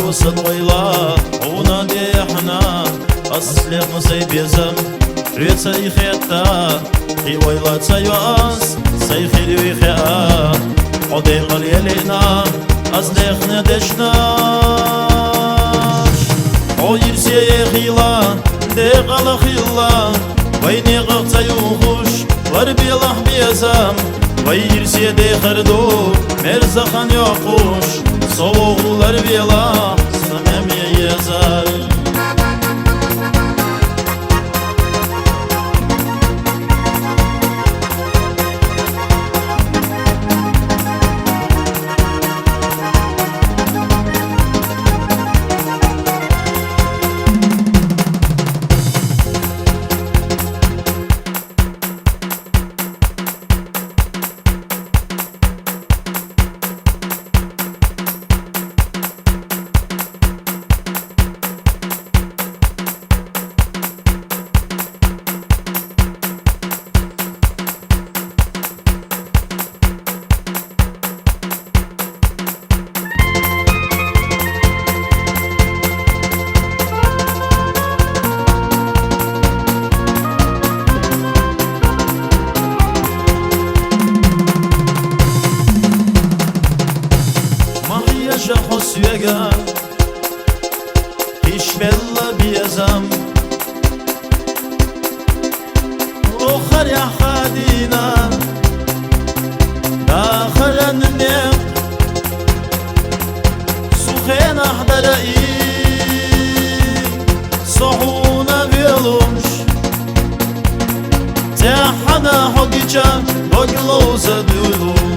وصل ويلا ونادي احنا أصلي مصي بيزم ريت سيخيتا خي ويلا تسيواس سيخي ويخيا عدي قليلنا أصلي اخنا دشنا عير سيخيلا دي قل خيلا ويني غغتا يوخوش غربي الله بيزم وير سيدي خردو مرزخان يوخوش soğuklar bela samimiye yazar حسيقا إيش بلا بيزم أخر يا خادينا داخل النيم سخين أحضر صحونا بيلوش تحنا حقيقة وقلوزة دولوش